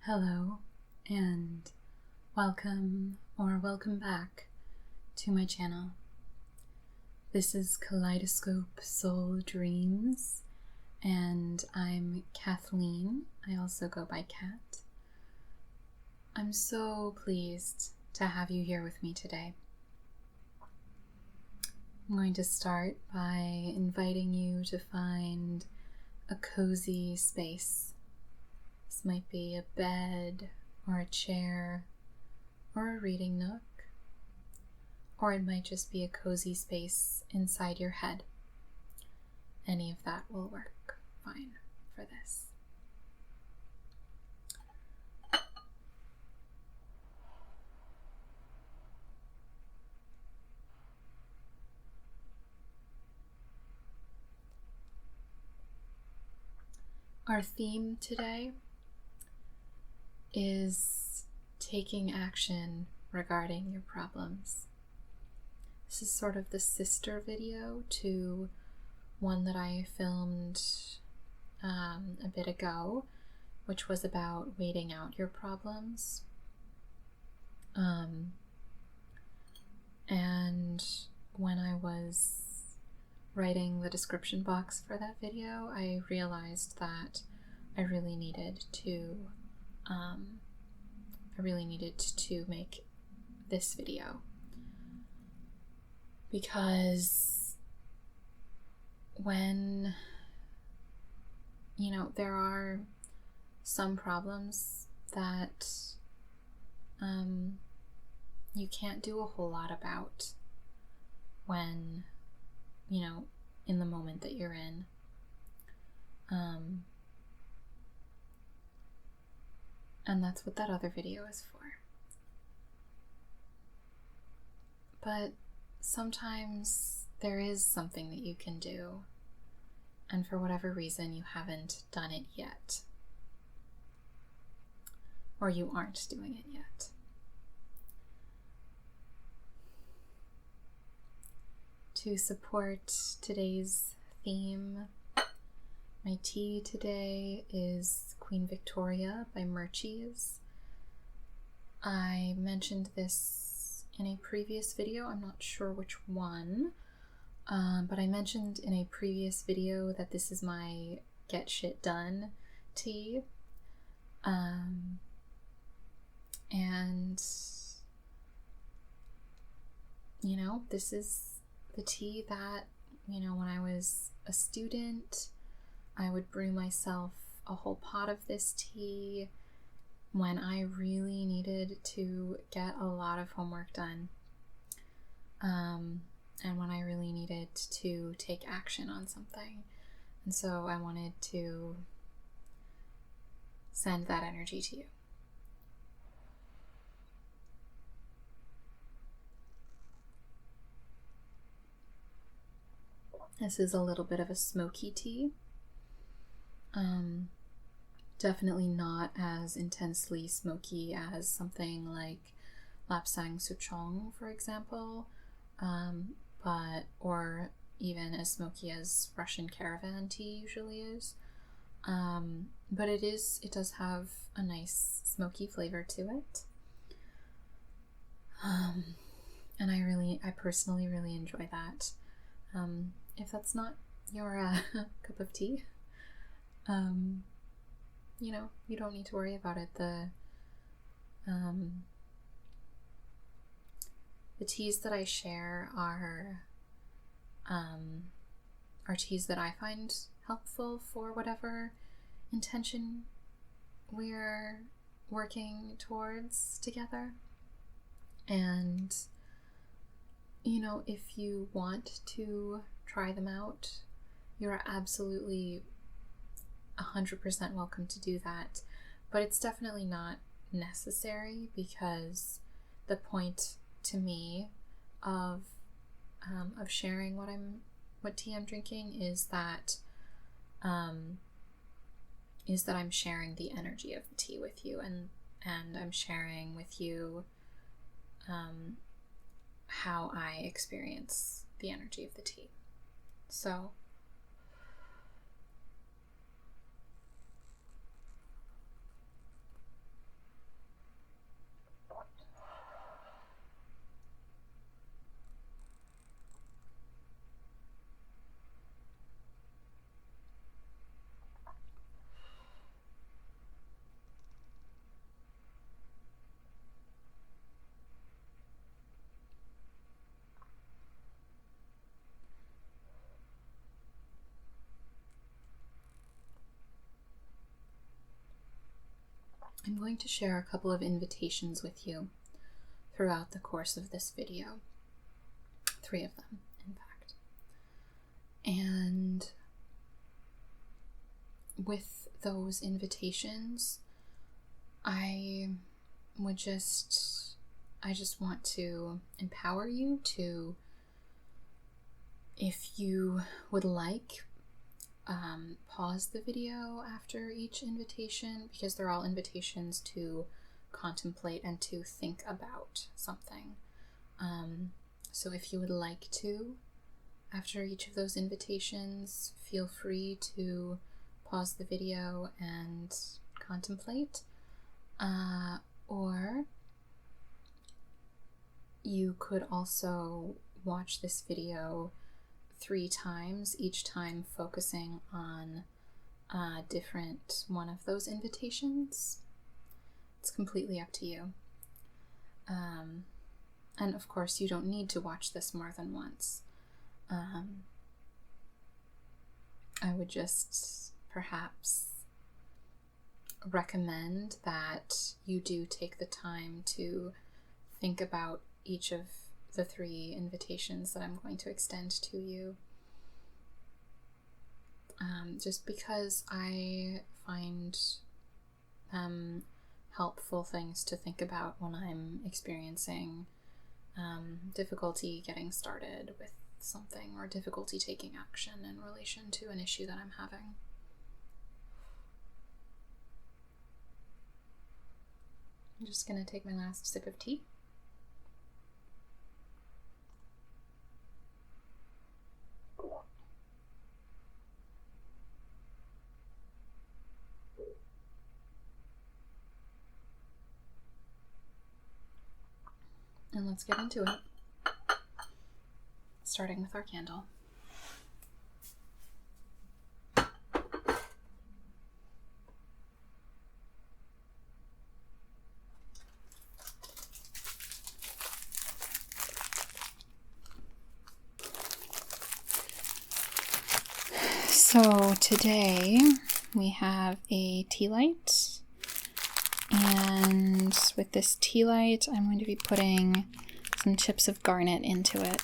Hello, and welcome or welcome back to my channel. This is Kaleidoscope Soul Dreams, and I'm Kathleen. I also go by Kat. I'm so pleased to have you here with me today. I'm going to start by inviting you to find a cozy space. This might be a bed, or a chair, or a reading nook, or it might just be a cozy space inside your head. Any of that will work fine for this. Our theme today is taking action regarding your problems. This is sort of the sister video to one that I filmed a bit ago, which was about waiting out your problems. And when I was writing the description box for that video, I realized that I really needed to make this video, because when there are some problems that you can't do a whole lot about when in the moment that you're in. And that's what that other video is for. But sometimes there is something that you can do, and for whatever reason you haven't done it yet, or you aren't doing it yet. To support today's theme, my tea today is Queen Victoria by Murchie's. I mentioned this in a previous video, I'm not sure which one, but I mentioned in a previous video that this is my get shit done tea. And this is the tea that, when I was a student, I would brew myself a whole pot of this tea when I really needed to get a lot of homework done, and when I really needed to take action on something. And so I wanted to send that energy to you. This is a little bit of a smoky tea. Definitely not as intensely smoky as something like Lapsang Souchong, for example, or even as smoky as Russian caravan tea usually is. But it does have a nice smoky flavor to it. And I personally really enjoy that. If that's not your cup of tea, you don't need to worry about it. The teas that I share are teas that I find helpful for whatever intention we're working towards together. And if you want to try them out, you're absolutely 100% welcome to do that, but it's definitely not necessary, because the point to me of sharing what tea I'm drinking is that I'm sharing the energy of the tea with you, and I'm sharing with you how I experience the energy of the tea. So I'm going to share a couple of invitations with you throughout the course of this video. 3 of them, in fact. And with those invitations, I just want to empower you to, if you would like, pause the video after each invitation, because they're all invitations to contemplate and to think about something. So if you would like to, after each of those invitations, feel free to pause the video and contemplate. Or you could also watch this video 3 times, each time focusing on a different one of those invitations. It's completely up to you. And of course, you don't need to watch this more than once. I would just perhaps recommend that you do take the time to think about each of the 3 invitations that I'm going to extend to you. Just because I find them helpful things to think about when I'm experiencing difficulty getting started with something, or difficulty taking action in relation to an issue that I'm having. I'm just going to take my last sip of tea. And let's get into it, starting with our candle. So today we have a tea light, and with this tea light I'm going to be putting some chips of garnet into it.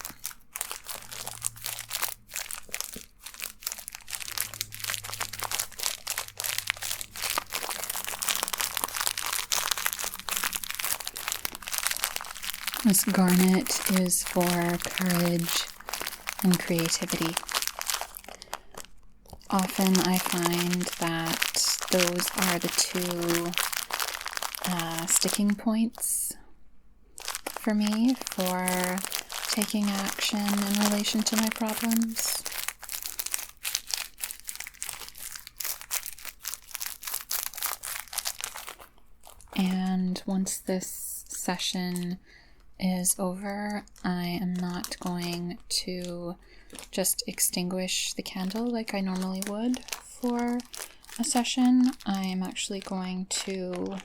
This garnet is for courage and creativity. Often I find that those are the 2 sticking points for me for taking action in relation to my problems. And once this session is over, I am not going to just extinguish the candle like I normally would for a session. I am actually going to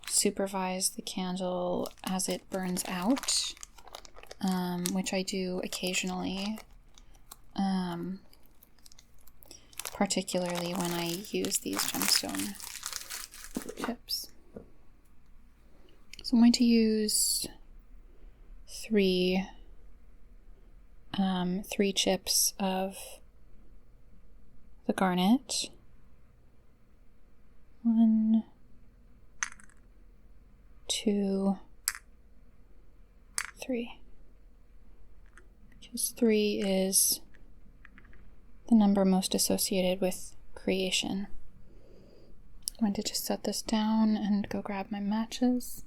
supervise the candle as it burns out, which I do occasionally, particularly when I use these gemstone chips. So I'm going to use 3 chips of the garnet. 1, 2, 3. Because 3 is the number most associated with creation. I'm going to just set this down and go grab my matches.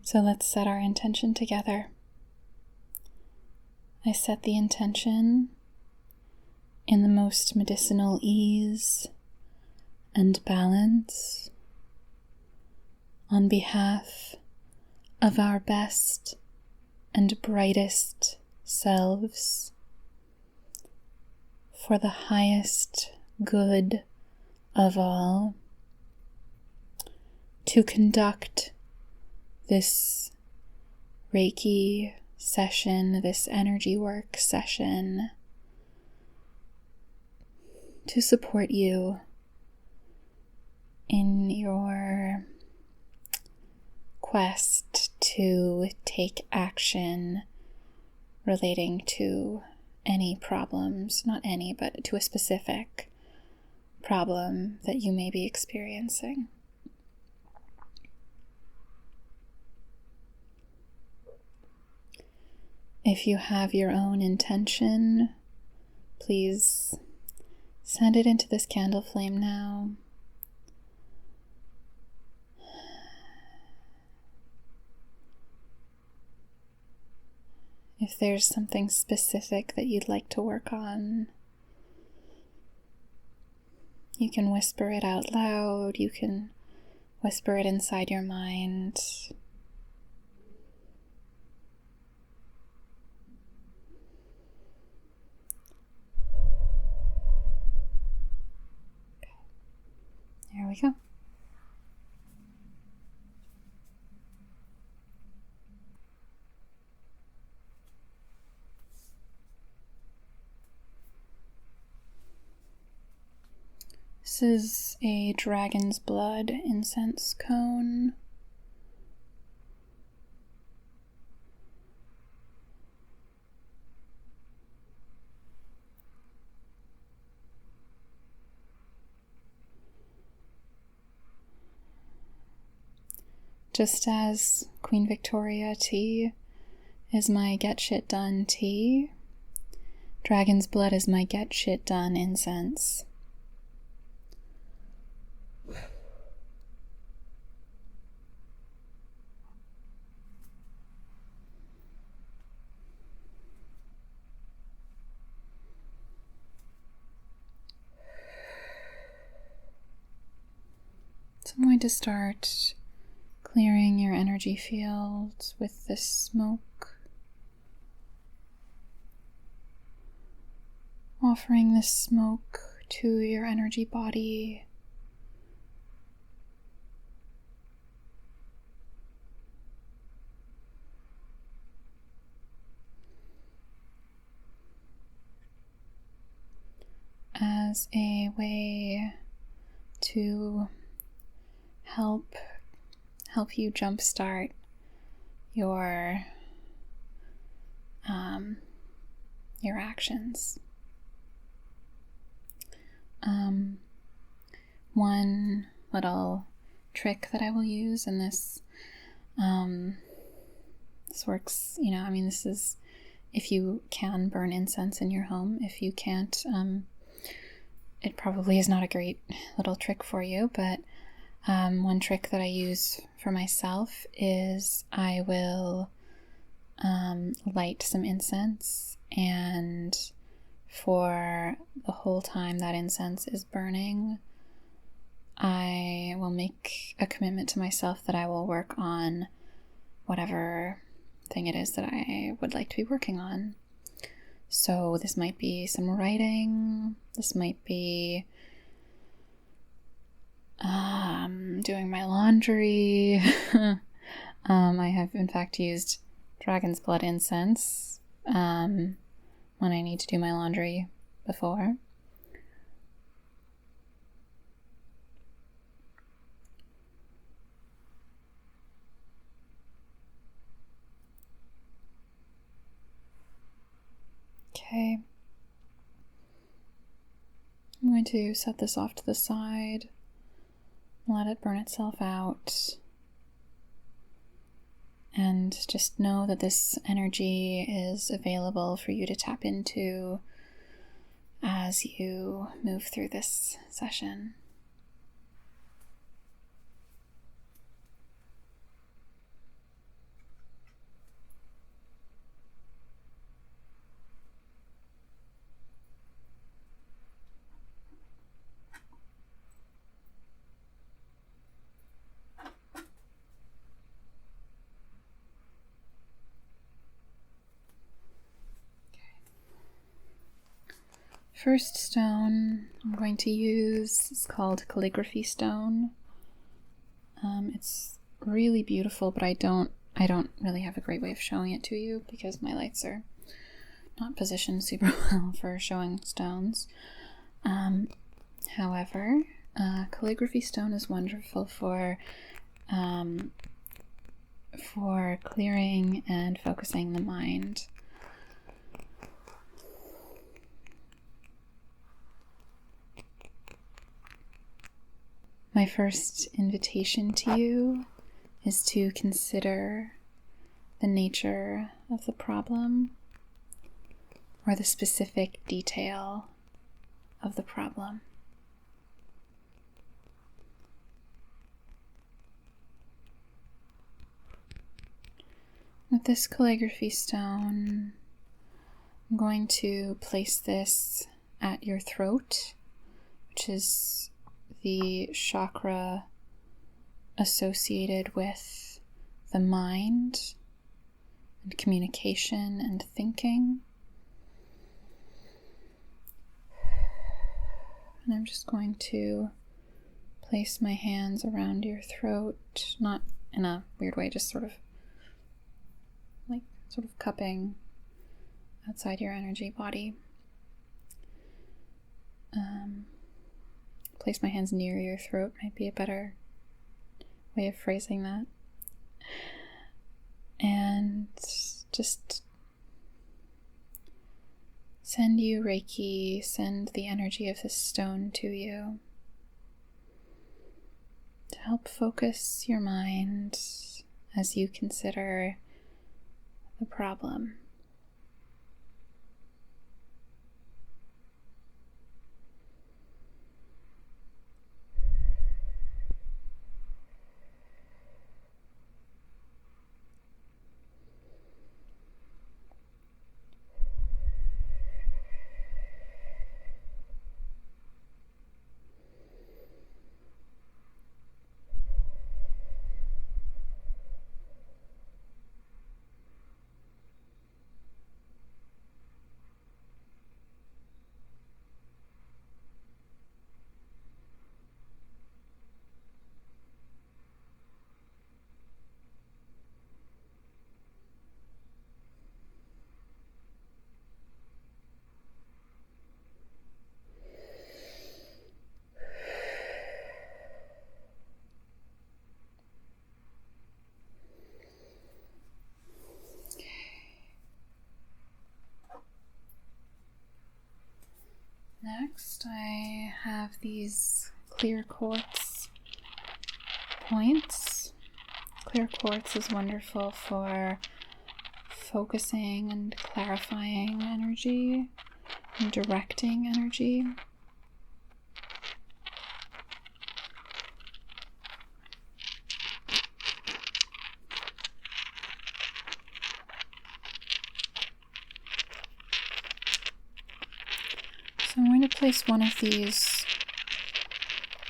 So let's set our intention together. I set the intention in the most medicinal ease and balance on behalf of our best and brightest selves, for the highest good of all, to conduct this Reiki session, this energy work session, to support you in your quest to take action relating to any problems, not any, but to a specific problem that you may be experiencing. If you have your own intention, please send it into this candle flame now. If there's something specific that you'd like to work on, you can whisper it out loud, you can whisper it inside your mind. There we go. This is a dragon's blood incense cone. Just as Queen Victoria tea is my get shit done tea, dragon's blood is my get shit done incense. So I'm going to start clearing your energy field with this smoke, offering this smoke to your energy body. As a way to help you jumpstart your actions. One little trick that I will use, and this works, this is if you can burn incense in your home. If you can't, it probably is not a great little trick for you, but one trick that I use for myself is I will light some incense, and for the whole time that incense is burning, I will make a commitment to myself that I will work on whatever thing it is that I would like to be working on. So this might be some writing, this might be doing my laundry. I have in fact used dragon's blood incense when I need to do my laundry before. Okay. I'm going to set this off to the side. Let it burn itself out. And just know that this energy is available for you to tap into as you move through this session. First stone I'm going to use is called Calligraphy Stone. It's really beautiful, but I don't really have a great way of showing it to you because my lights are not positioned super well for showing stones. However, Calligraphy Stone is wonderful for clearing and focusing the mind. My first invitation to you is to consider the nature of the problem or the specific detail of the problem. With this calligraphy stone, I'm going to place this at your throat, which is the chakra associated with the mind and communication and thinking. And I'm just going to place my hands around your throat, not in a weird way, just sort of cupping outside your energy body. Place my hands near your throat might be a better way of phrasing that. And just send you Reiki, send the energy of this stone to you to help focus your mind as you consider the problem. Next, I have these clear quartz points. Clear quartz is wonderful for focusing and clarifying energy and directing energy. So I'm going to place one of these,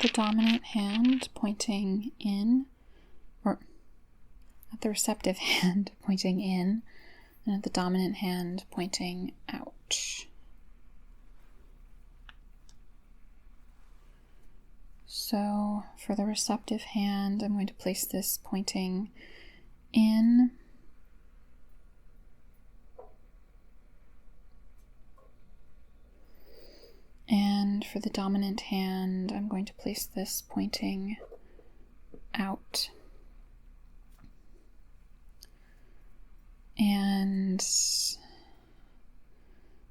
the dominant hand pointing in, or at the receptive hand pointing in, and at the dominant hand pointing out. So for the receptive hand, I'm going to place this pointing in. And for the dominant hand, I'm going to place this pointing out. And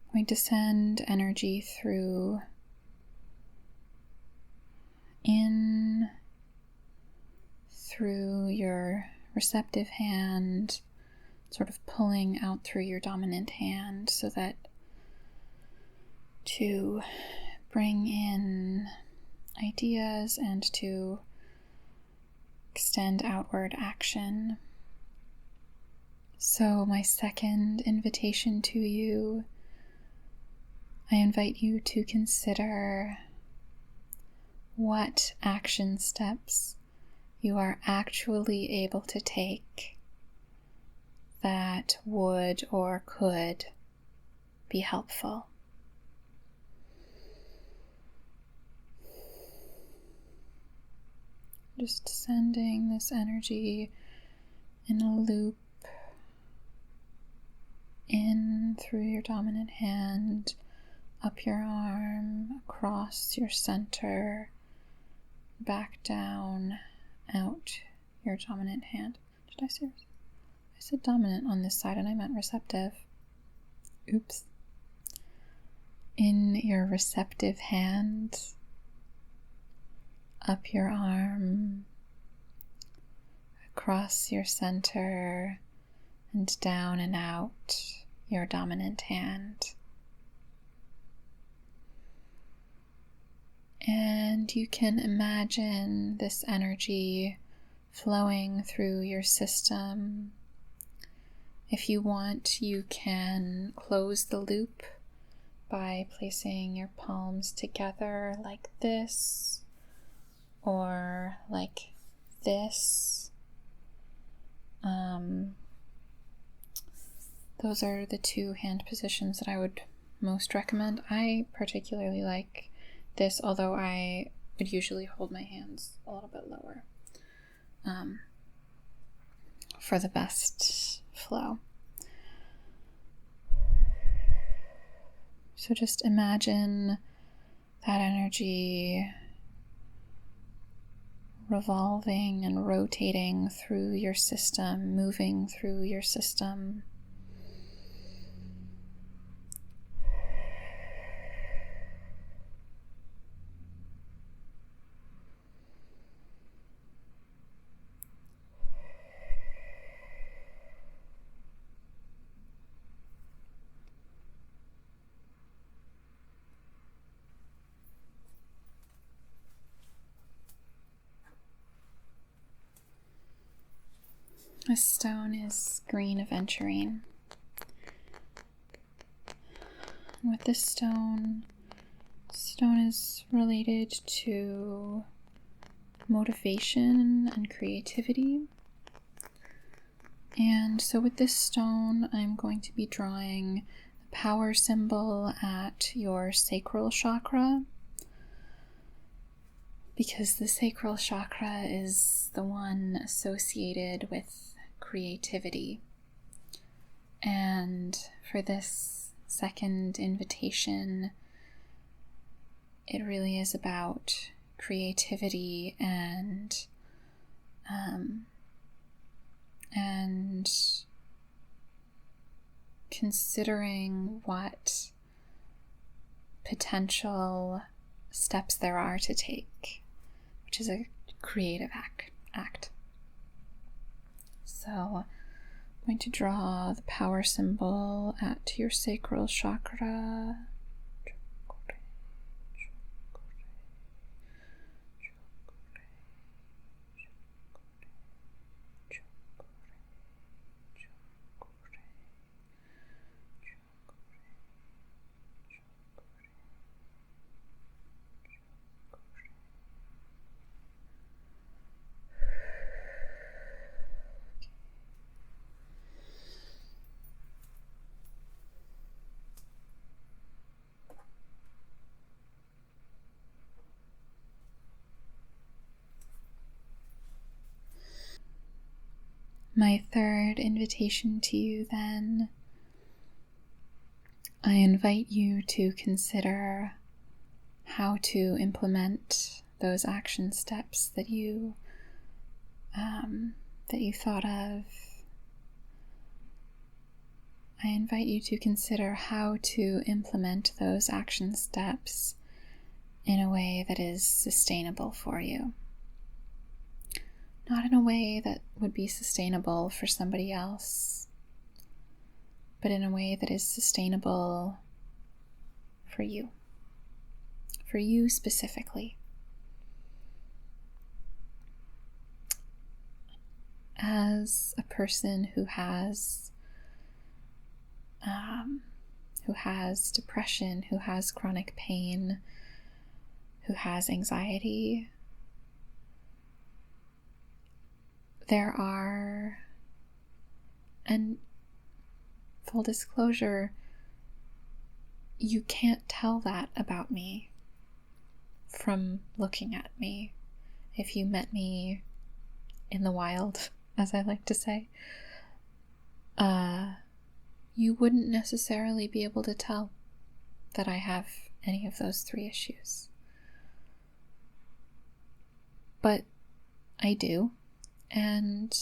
I'm going to send energy through your receptive hand, sort of pulling out through your dominant hand so that to bring in ideas and to extend outward action. So my second invitation to you, I invite you to consider what action steps you are actually able to take that would or could be helpful. Just sending this energy in a loop in through your dominant hand, up your arm, across your center, back down, out your dominant hand. Did I say? I said dominant on this side and I meant receptive. Oops. In your receptive hand, up your arm, across your center, and down and out your dominant hand. And you can imagine this energy flowing through your system. If you want, you can close the loop by placing your palms together like this, or like this. Those are the two hand positions that I would most recommend. I particularly like this, although I would usually hold my hands a little bit lower for the best flow. So just imagine that energy revolving and rotating through your system, moving through your system. This stone is green aventurine. And with this stone is related to motivation and creativity. And so with this stone, I'm going to be drawing the power symbol at your sacral chakra, because the sacral chakra is the one associated with creativity. And for this second invitation, it really is about creativity and considering what potential steps there are to take, which is a creative act. So I'm going to draw the power symbol at your sacral chakra. My third invitation to you, then, I invite you to consider how to implement those action steps that you thought of. I invite you to consider how to implement those action steps in a way that is sustainable for you. Not in a way that would be sustainable for somebody else, but in a way that is sustainable for you specifically. As a person who has depression, who has chronic pain, who has anxiety, there are, and full disclosure, you can't tell that about me from looking at me if you met me in the wild, as I like to say, you wouldn't necessarily be able to tell that I have any of those 3 issues. But I do, and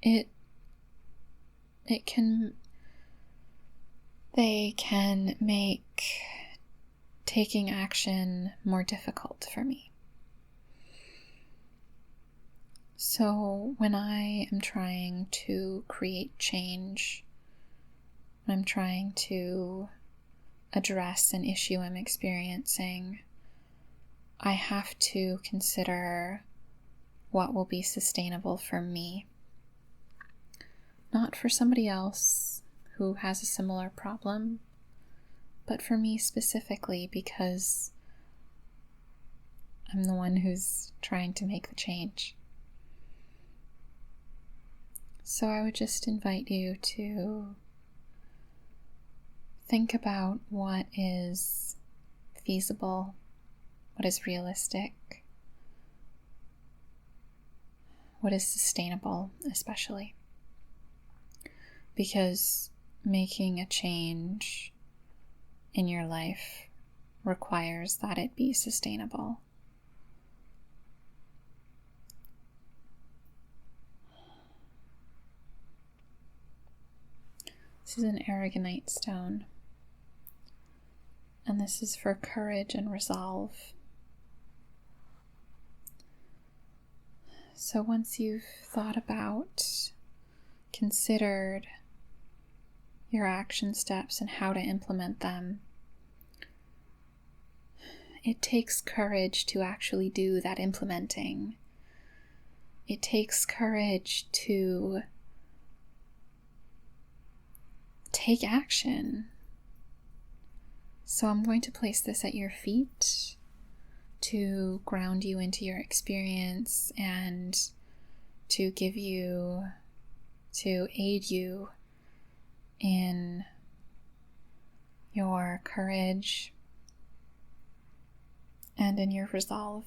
they can make taking action more difficult for me. So when I am trying to create change, when I'm trying to address an issue I'm experiencing, I have to consider what will be sustainable for me, not for somebody else who has a similar problem, but for me specifically, because I'm the one who's trying to make the change. So I would just invite you to think about what is feasible, what is realistic, what is sustainable, especially. Because making a change in your life requires that it be sustainable. This is an Aragonite stone, and this is for courage and resolve. So once you've thought about, considered your action steps and how to implement them, it takes courage to actually do that implementing. It takes courage to take action. So I'm going to place this at your feet to ground you into your experience and to aid you in your courage and in your resolve.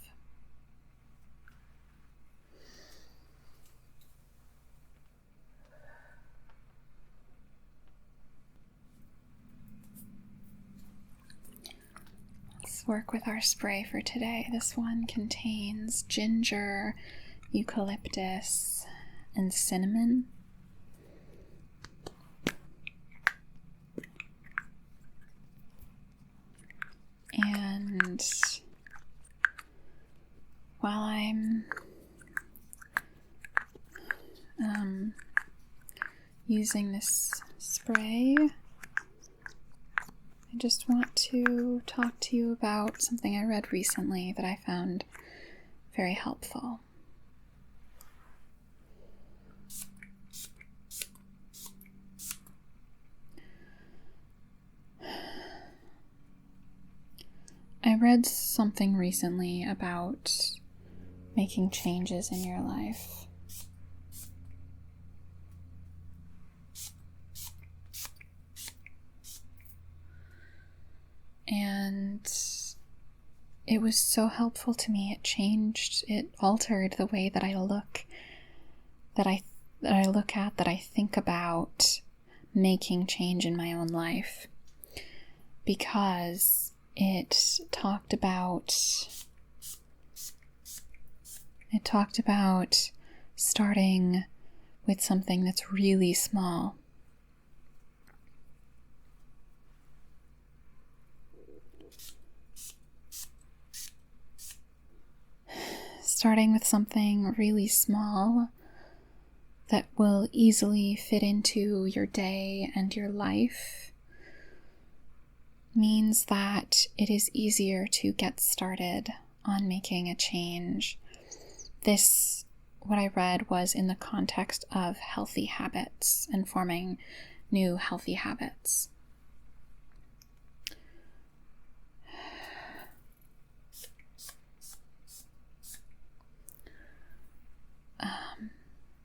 Let's work with our spray for today. This one contains ginger, eucalyptus, and cinnamon. And while I'm using this spray, I just want to talk to you about something I read recently that I found very helpful. I read something recently about making changes in your life. And it was so helpful to me. It altered the way that I look, that I think about making change in my own life. Because it talked about starting with something that's really small. Starting with something really small that will easily fit into your day and your life means that it is easier to get started on making a change. This, what I read, was in the context of healthy habits and forming new healthy habits.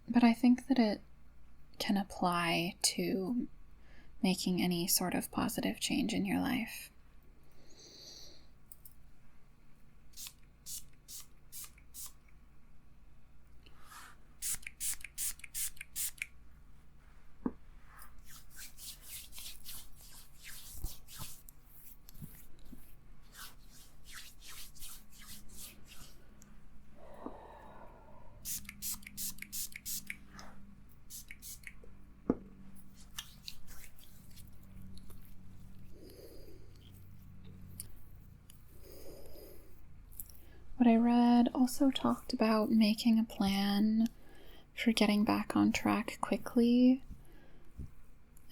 But I think that it can apply to making any sort of positive change in your life. what I read also talked about making a plan for getting back on track quickly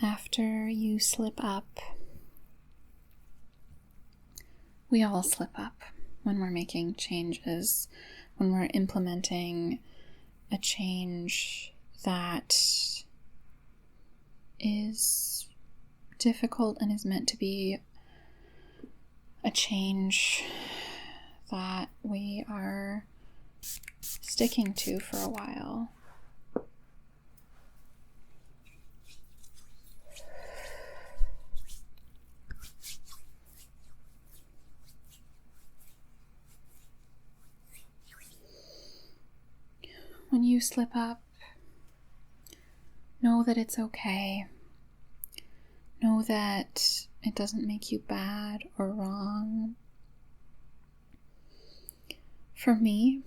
after you slip up. We all slip up when we're making changes, when we're implementing a change that is difficult and is meant to be a change that we are sticking to for a while. When you slip up, know that it's okay. Know that it doesn't make you bad or wrong. For me,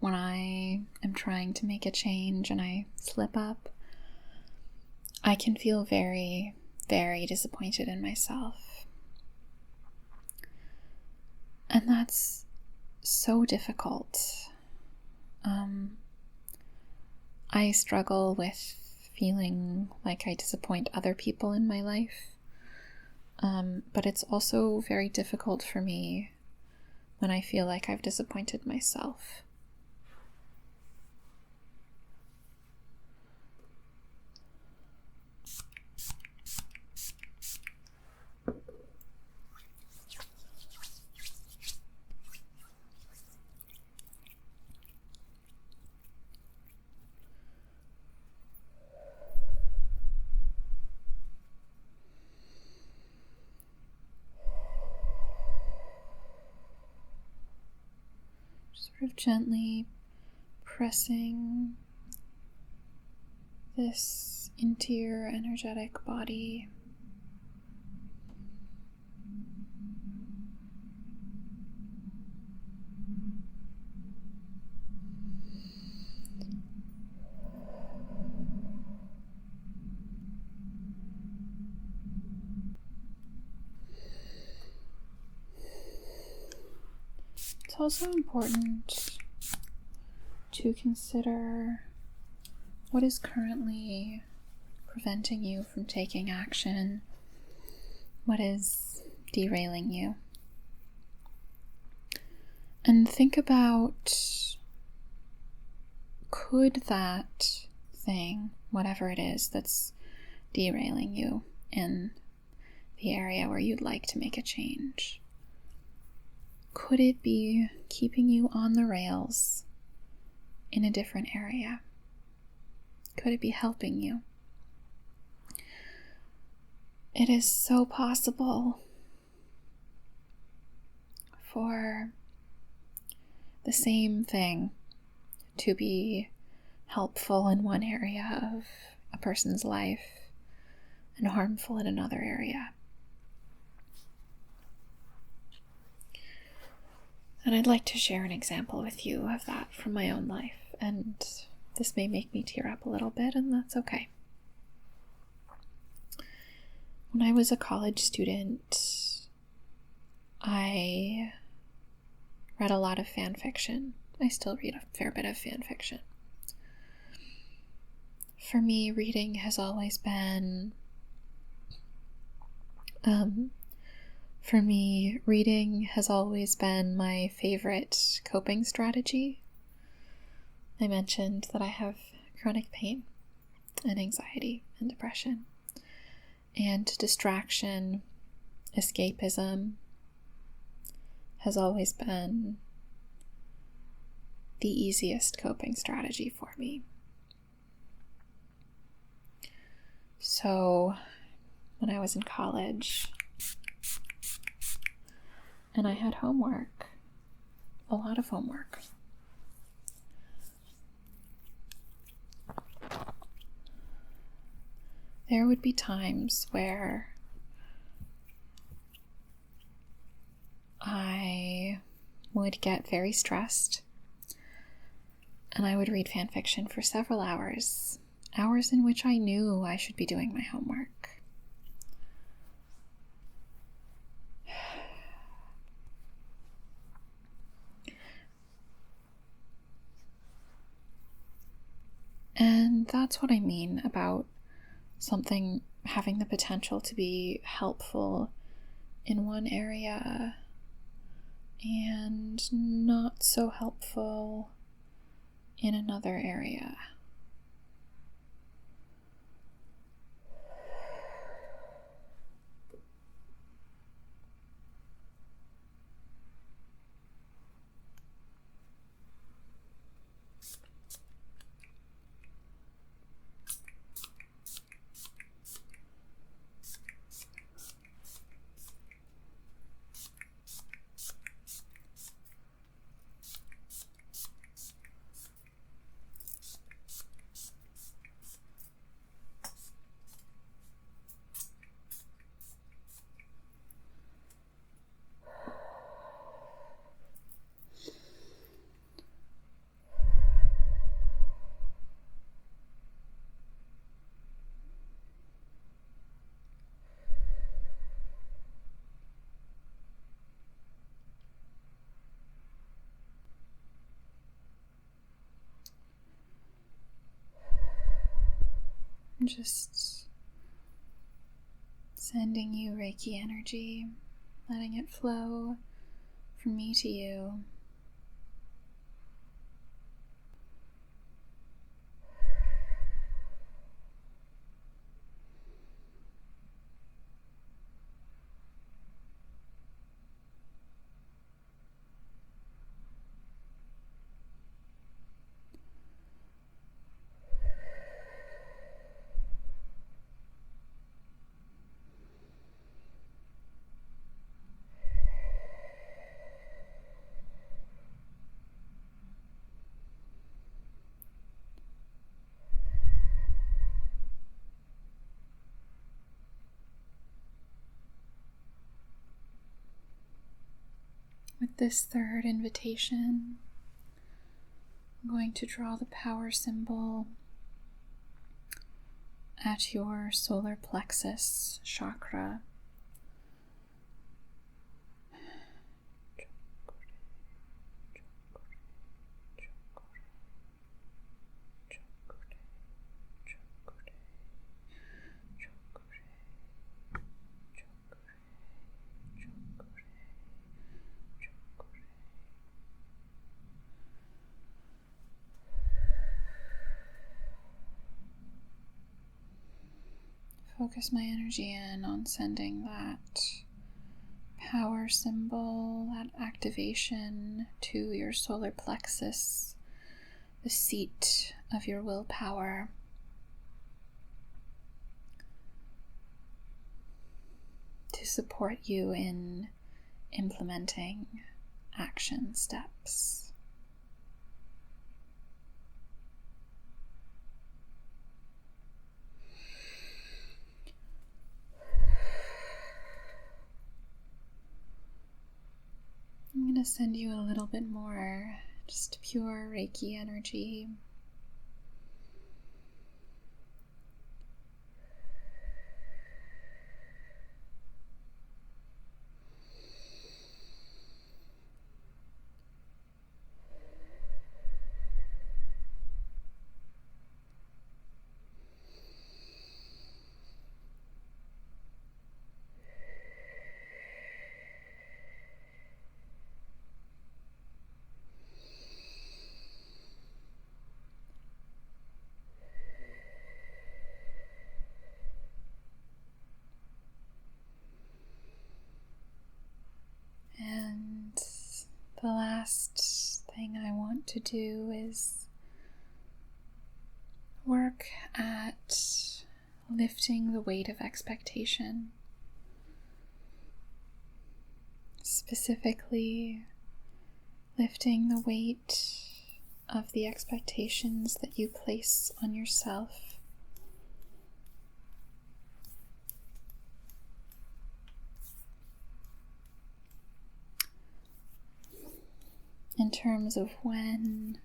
when I am trying to make a change and I slip up, I can feel very, very disappointed in myself. And that's so difficult. I struggle with feeling like I disappoint other people in my life, but it's also very difficult for me when I feel like I've disappointed myself. Sort of gently pressing this into your energetic body. It's also important to consider what is currently preventing you from taking action, what is derailing you. And think about, could that thing, whatever it is that's derailing you in the area where you'd like to make a change, could it be keeping you on the rails in a different area? Could it be helping you? It is so possible for the same thing to be helpful in one area of a person's life and harmful in another area. And I'd like to share an example with you of that from my own life, and this may make me tear up a little bit, and that's okay. When I was a college student, I read a lot of fan fiction. I still read a fair bit of fan fiction. For me, reading has always been my favorite coping strategy. I mentioned that I have chronic pain and anxiety and depression, and distraction, escapism has always been the easiest coping strategy for me. So when I was in college and I had homework, a lot of homework, there would be times where I would get very stressed and I would read fan fiction for several hours in which I knew I should be doing my homework. that's what I mean about something having the potential to be helpful in one area and not so helpful in another area. I'm just sending you Reiki energy, letting it flow from me to you. With this third invitation, I'm going to draw the power symbol at your solar plexus chakra. Focus my energy in on sending that power symbol, that activation to your solar plexus, the seat of your willpower. To support you in implementing action steps. I'm going to send you a little bit more, just pure Reiki energy. And the last thing I want to do is work at lifting the weight of expectation. Specifically, lifting the weight of the expectations that you place on yourself. In terms of when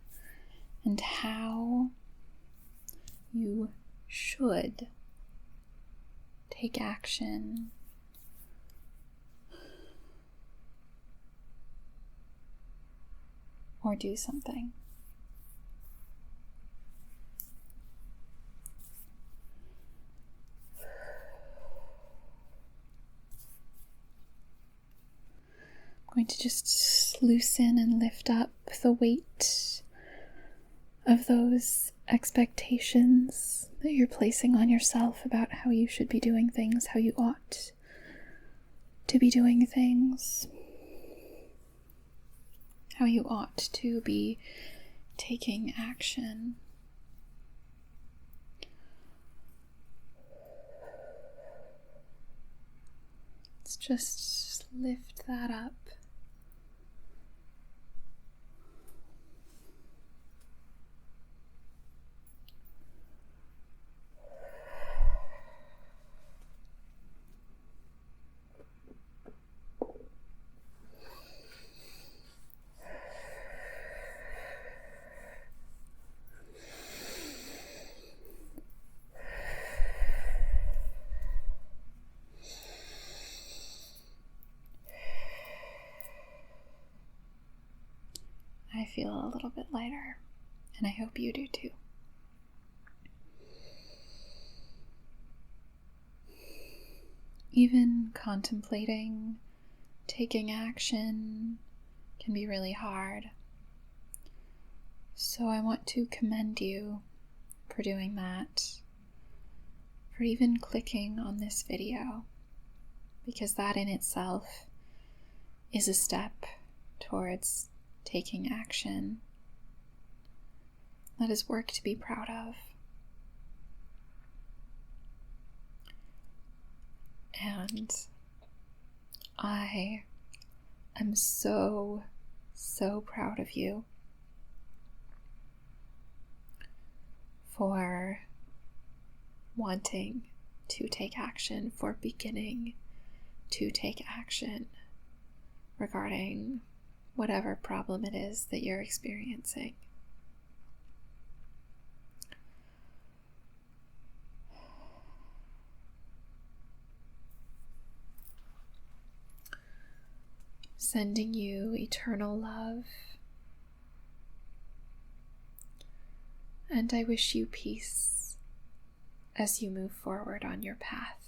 and how you should take action or do something. going to just loosen and lift up the weight of those expectations that you're placing on yourself about how you should be doing things, how you ought to be doing things, how you ought to be taking action. Let's just lift that up. I feel a little bit lighter, and I hope you do too. Even contemplating taking action can be really hard. So I want to commend you for doing that, for even clicking on this video, because that in itself is a step towards taking action. That is work to be proud of. And I am so proud of you for wanting to take action, for beginning to take action regarding whatever problem it is that you're experiencing. Sending you eternal love, and I wish you peace as you move forward on your path.